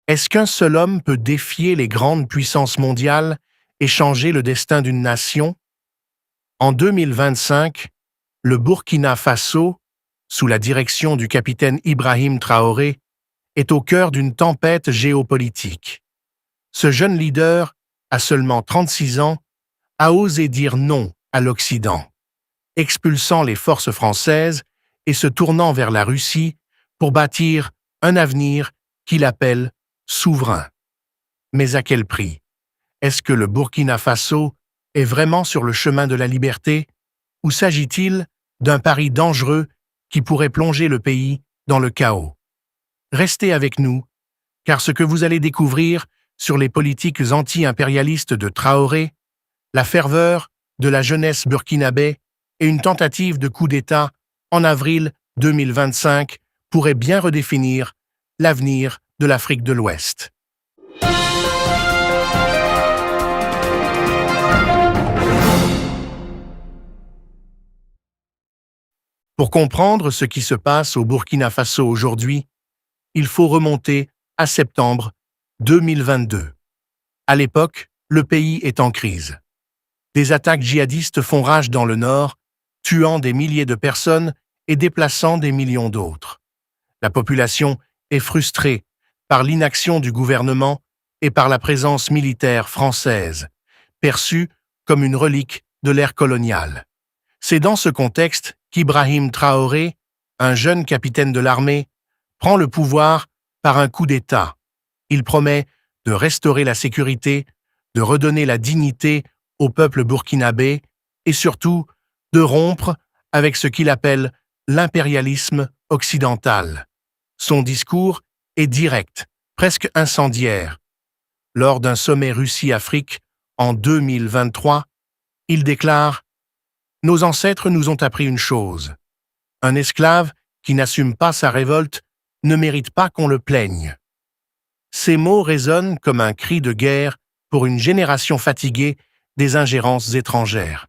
Est-ce qu'un seul homme peut défier les grandes puissances mondiales et changer le destin d'une nation? En 2025, le Burkina Faso, sous la direction du capitaine Ibrahim Traoré, est au cœur d'une tempête géopolitique. Ce jeune leader, à seulement 36 ans, a osé dire non à l'Occident, expulsant les forces françaises et se tournant vers la Russie pour bâtir un avenir qu'il appelle souverain. Mais à quel prix? Est-ce que le Burkina Faso est vraiment sur le chemin de la liberté, ou s'agit-il d'un pari dangereux qui pourrait plonger le pays dans le chaos? Restez avec nous, car ce que vous allez découvrir sur les politiques anti-impérialistes de Traoré, la ferveur de la jeunesse burkinabé et une tentative de coup d'État en avril 2025 pourrait bien redéfinir l'avenir de l'Afrique de l'Ouest. Pour comprendre ce qui se passe au Burkina Faso aujourd'hui, il faut remonter à septembre 2022. À l'époque, le pays est en crise. Des attaques djihadistes font rage dans le nord, tuant des milliers de personnes et déplaçant des millions d'autres. La population est frustrée par l'inaction du gouvernement et par la présence militaire française, perçue comme une relique de l'ère coloniale. C'est dans ce contexte qu'Ibrahim Traoré, un jeune capitaine de l'armée, prend le pouvoir par un coup d'État. Il promet de restaurer la sécurité, de redonner la dignité au peuple burkinabé et surtout de rompre avec ce qu'il appelle l'impérialisme occidental. Son discours est direct, presque incendiaire. Lors d'un sommet Russie-Afrique en 2023, il déclare « Nos ancêtres nous ont appris une chose. Un esclave qui n'assume pas sa révolte ne mérite pas qu'on le plaigne. » Ces mots résonnent comme un cri de guerre pour une génération fatiguée des ingérences étrangères.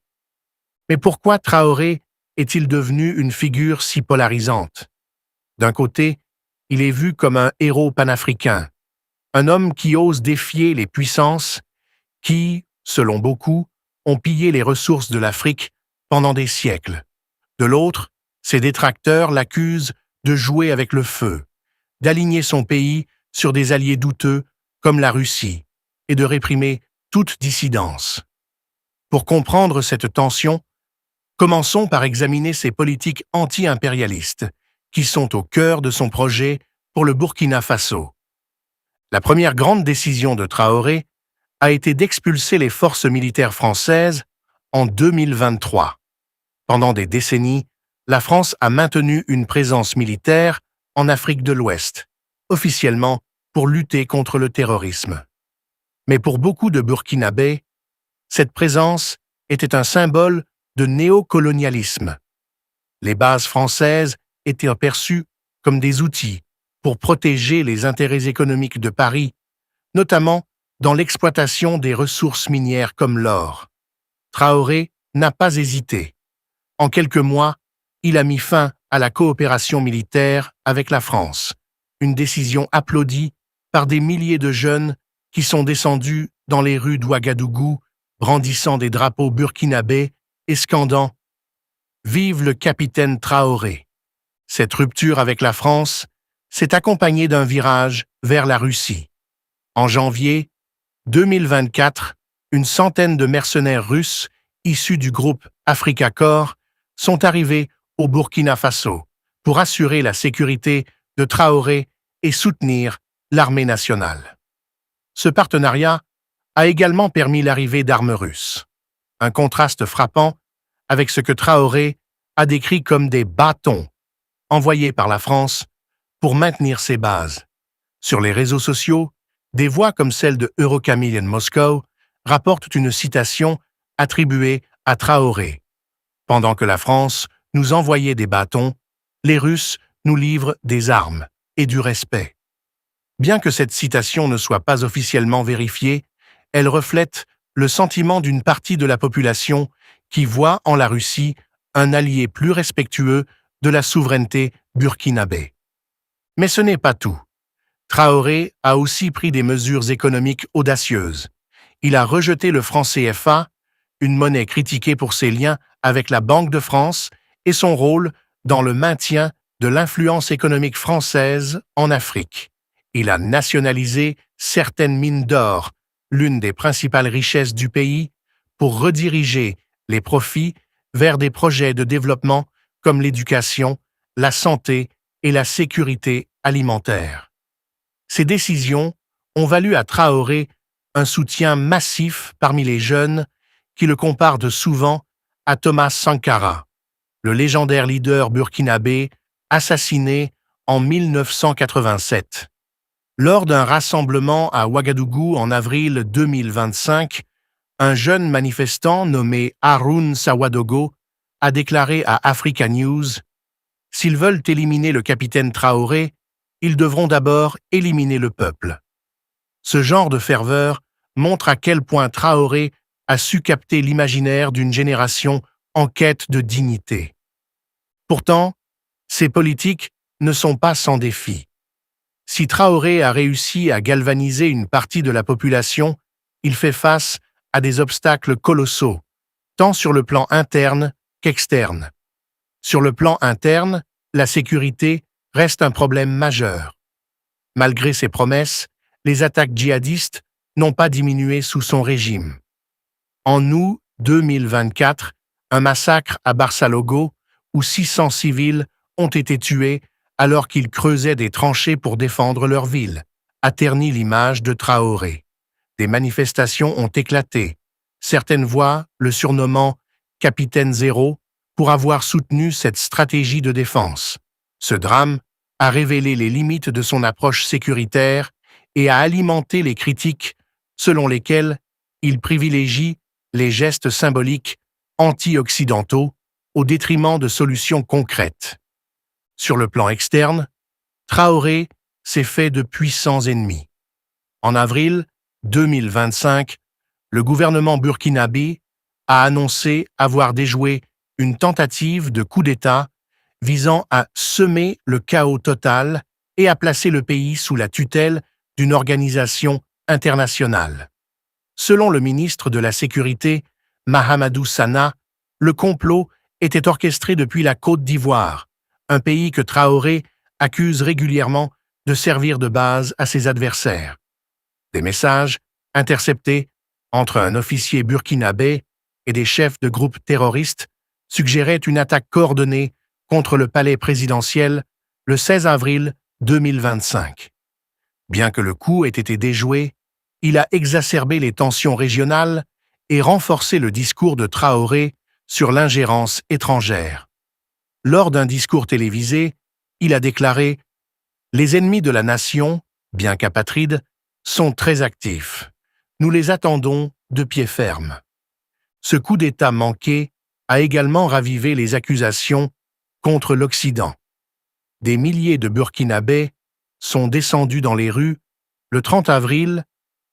Mais pourquoi Traoré est-il devenu une figure si polarisante? D'un côté, il est vu comme un héros panafricain, un homme qui ose défier les puissances qui, selon beaucoup, ont pillé les ressources de l'Afrique pendant des siècles. De l'autre, ses détracteurs l'accusent de jouer avec le feu, d'aligner son pays sur des alliés douteux comme la Russie et de réprimer toute dissidence. Pour comprendre cette tension, commençons par examiner ces politiques anti-impérialistes qui sont au cœur de son projet pour le Burkina Faso. La première grande décision de Traoré a été d'expulser les forces militaires françaises en 2023. Pendant des décennies, la France a maintenu une présence militaire en Afrique de l'Ouest, officiellement pour lutter contre le terrorisme. Mais pour beaucoup de Burkinabés, cette présence était un symbole de néocolonialisme. Les bases françaises étaient perçues comme des outils pour protéger les intérêts économiques de Paris, notamment dans l'exploitation des ressources minières comme l'or. Traoré n'a pas hésité. En quelques mois, il a mis fin à la coopération militaire avec la France, une décision applaudie par des milliers de jeunes qui sont descendus dans les rues d'Ouagadougou, brandissant des drapeaux burkinabés et scandant « Vive le capitaine Traoré ». Cette rupture avec la France s'est accompagnée d'un virage vers la Russie. En janvier 2024, une centaine de mercenaires russes issus du groupe Africa Corps sont arrivés au Burkina Faso pour assurer la sécurité de Traoré et soutenir l'armée nationale. Ce partenariat a également permis l'arrivée d'armes russes, un contraste frappant avec ce que Traoré a décrit comme des bâtons envoyés par la France pour maintenir ses bases. Sur les réseaux sociaux, des voix comme celle de Eurocamillion Moscow rapportent une citation attribuée à Traoré. Pendant que la France nous envoyait des bâtons, les Russes nous livrent des armes et du respect. Bien que cette citation ne soit pas officiellement vérifiée, elle reflète le sentiment d'une partie de la population qui voit en la Russie un allié plus respectueux de la souveraineté burkinabé. Mais ce n'est pas tout. Traoré a aussi pris des mesures économiques audacieuses. Il a rejeté le franc CFA, une monnaie critiquée pour ses liens avec la Banque de France et son rôle dans le maintien de l'influence économique française en Afrique. Il a nationalisé certaines mines d'or, l'une des principales richesses du pays, pour rediriger les profits vers des projets de développement comme l'éducation, la santé et la sécurité alimentaire. Ces décisions ont valu à Traoré un soutien massif parmi les jeunes qui le comparent de souvent à Thomas Sankara, le légendaire leader burkinabé assassiné en 1987. Lors d'un rassemblement à Ouagadougou en avril 2025, un jeune manifestant nommé Haroun Sawadogo a déclaré à Africa News « S'ils veulent éliminer le capitaine Traoré, ils devront d'abord éliminer le peuple. » Ce genre de ferveur montre à quel point Traoré a su capter l'imaginaire d'une génération en quête de dignité. Pourtant, ces politiques ne sont pas sans défi. Si Traoré a réussi à galvaniser une partie de la population, il fait face à des obstacles colossaux, tant sur le plan interne qu'externe. Sur le plan interne, la sécurité reste un problème majeur. Malgré ses promesses, les attaques djihadistes n'ont pas diminué sous son régime. En août 2024, un massacre à Barsalogo, où 600 civils ont été tués alors qu'ils creusaient des tranchées pour défendre leur ville, a terni l'image de Traoré. Des manifestations ont éclaté. Certaines voix le surnommant « Capitaine Zéro » pour avoir soutenu cette stratégie de défense. Ce drame a révélé les limites de son approche sécuritaire et a alimenté les critiques selon lesquelles il privilégie les gestes symboliques anti-occidentaux au détriment de solutions concrètes. Sur le plan externe, Traoré s'est fait de puissants ennemis. En avril 2025, le gouvernement burkinabé a annoncé avoir déjoué une tentative de coup d'État visant à semer le chaos total et à placer le pays sous la tutelle d'une organisation internationale. Selon le ministre de la Sécurité, Mahamadou Sana, le complot était orchestré depuis la Côte d'Ivoire, un pays que Traoré accuse régulièrement de servir de base à ses adversaires. Des messages interceptés entre un officier burkinabé et des chefs de groupes terroristes suggéraient une attaque coordonnée contre le palais présidentiel le 16 avril 2025. Bien que le coup ait été déjoué, il a exacerbé les tensions régionales et renforcé le discours de Traoré sur l'ingérence étrangère. Lors d'un discours télévisé, il a déclaré « Les ennemis de la nation, bien qu'apatrides, sont très actifs. Nous les attendons de pied ferme. » Ce coup d'État manqué a également ravivé les accusations contre l'Occident. Des milliers de Burkinabés sont descendus dans les rues le 30 avril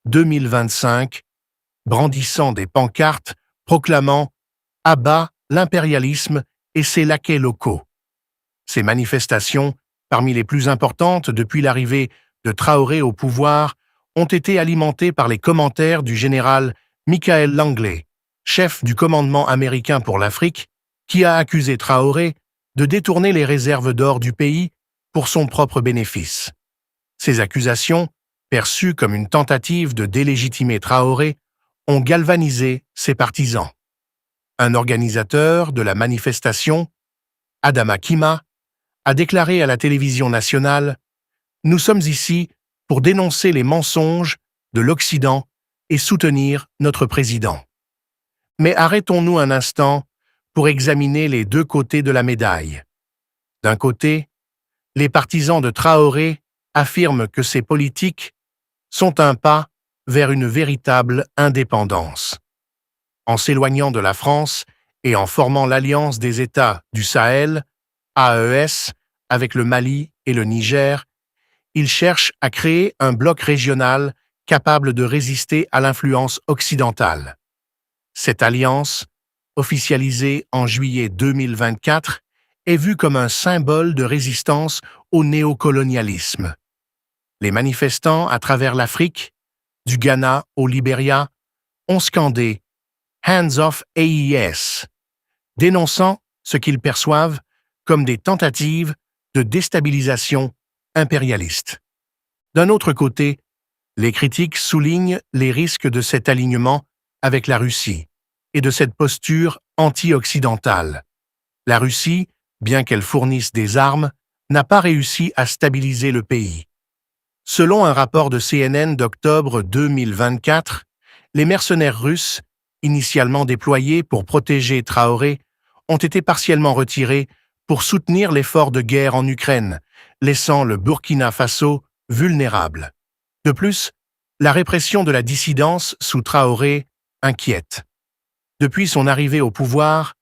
2025, brandissant des pancartes proclamant « À bas l'impérialisme et ses laquais locaux ». Ces manifestations, parmi les plus importantes depuis l'arrivée de Traoré au pouvoir, ont été alimentées par les commentaires du général Michael Langley, chef du commandement américain pour l'Afrique, qui a accusé Traoré de détourner les réserves d'or du pays pour son propre bénéfice. Ces accusations, perçues comme une tentative de délégitimer Traoré, ont galvanisé ses partisans. Un organisateur de la manifestation, Adama Kima, a déclaré à la télévision nationale « Nous sommes ici pour dénoncer les mensonges de l'Occident et soutenir notre président. » Mais arrêtons-nous un instant pour examiner les deux côtés de la médaille. D'un côté, les partisans de Traoré affirment que ces politiques sont un pas vers une véritable indépendance. En s'éloignant de la France et en formant l'Alliance des États du Sahel, AES, avec le Mali et le Niger, ils cherchent à créer un bloc régional capable de résister à l'influence occidentale. Cette alliance, officialisée en juillet 2024, est vue comme un symbole de résistance au néocolonialisme. Les manifestants à travers l'Afrique, du Ghana au Libéria, ont scandé « Hands off AES », dénonçant ce qu'ils perçoivent comme des tentatives de déstabilisation impérialiste. D'un autre côté, les critiques soulignent les risques de cet alignement avec la Russie et de cette posture anti-occidentale. La Russie, bien qu'elle fournisse des armes, n'a pas réussi à stabiliser le pays. Selon un rapport de CNN d'octobre 2024, les mercenaires russes, initialement déployés pour protéger Traoré, ont été partiellement retirés pour soutenir l'effort de guerre en Ukraine, laissant le Burkina Faso vulnérable. De plus, la répression de la dissidence sous Traoré inquiète. Depuis son arrivée au pouvoir,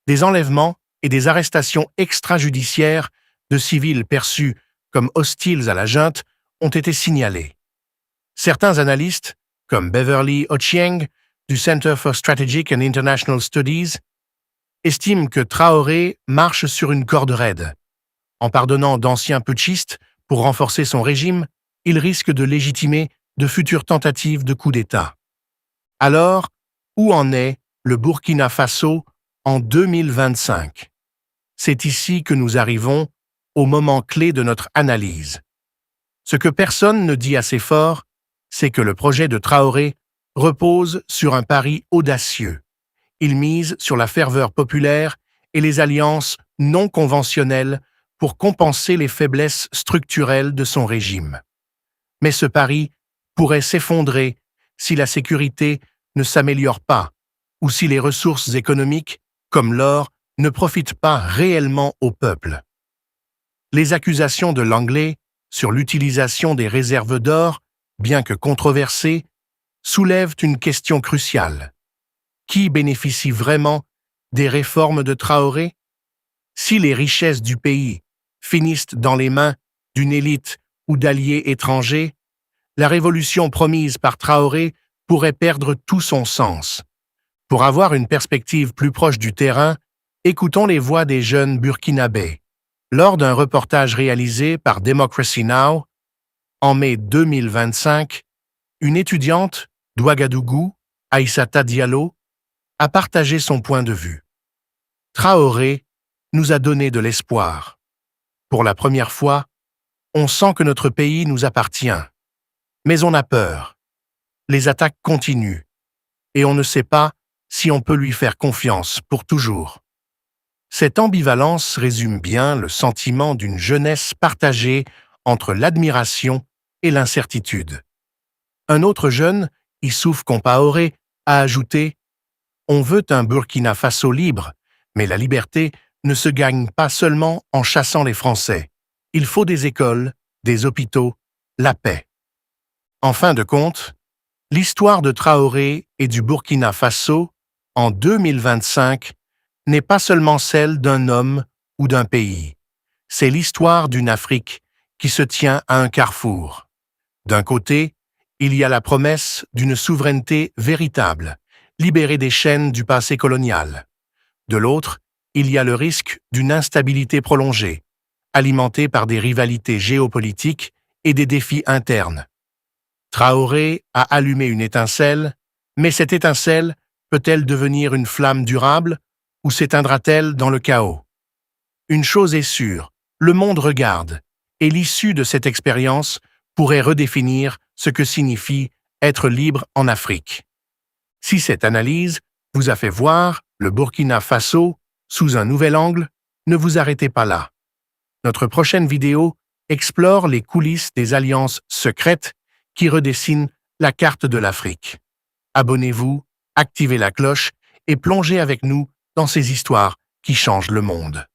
des enlèvements et des arrestations extrajudiciaires de civils perçus comme hostiles à la junte ont été signalés. Certains analystes, comme Beverly Ochieng du Center for Strategic and International Studies, estiment que Traoré marche sur une corde raide. En pardonnant d'anciens putschistes pour renforcer son régime, il risque de légitimer de futures tentatives de coup d'État. Alors, où en est le Burkina Faso en 2025? C'est ici que nous arrivons au moment clé de notre analyse. Ce que personne ne dit assez fort, c'est que le projet de Traoré repose sur un pari audacieux. Il mise sur la ferveur populaire et les alliances non conventionnelles pour compenser les faiblesses structurelles de son régime. Mais ce pari pourrait s'effondrer si la sécurité ne s'améliore pas ou si les ressources économiques, comme l'or, ne profitent pas réellement au peuple. Les accusations de Langlais sur l'utilisation des réserves d'or, bien que controversées, soulèvent une question cruciale. Qui bénéficie vraiment des réformes de Traoré? Si les richesses du pays finissent dans les mains d'une élite ou d'alliés étrangers, la révolution promise par Traoré pourrait perdre tout son sens. Pour avoir une perspective plus proche du terrain, écoutons les voix des jeunes burkinabés. Lors d'un reportage réalisé par Democracy Now! En mai 2025, une étudiante d'Ouagadougou, Aïssata Diallo, a partagé son point de vue. Traoré nous a donné de l'espoir. Pour la première fois, on sent que notre pays nous appartient. Mais on a peur. Les attaques continuent. Et on ne sait pas si on peut lui faire confiance pour toujours. Cette ambivalence résume bien le sentiment d'une jeunesse partagée entre l'admiration et l'incertitude. Un autre jeune, Issouf Compaoré, a ajouté « On veut un Burkina Faso libre, mais la liberté ne se gagne pas seulement en chassant les Français. Il faut des écoles, des hôpitaux, la paix. » En fin de compte, l'histoire de Traoré et du Burkina Faso, en 2025, n'est pas seulement celle d'un homme ou d'un pays. C'est l'histoire d'une Afrique qui se tient à un carrefour. D'un côté, il y a la promesse d'une souveraineté véritable, libérée des chaînes du passé colonial. De l'autre, il y a le risque d'une instabilité prolongée, alimentée par des rivalités géopolitiques et des défis internes. Traoré a allumé une étincelle, mais cette étincelle peut-elle devenir une flamme durable ou s'éteindra-t-elle dans le chaos? Une chose est sûre, le monde regarde, et l'issue de cette expérience pourrait redéfinir ce que signifie être libre en Afrique. Si cette analyse vous a fait voir le Burkina Faso sous un nouvel angle, ne vous arrêtez pas là. Notre prochaine vidéo explore les coulisses des alliances secrètes qui redessinent la carte de l'Afrique. Abonnez-vous, activez la cloche et plongez avec nous dans ces histoires qui changent le monde.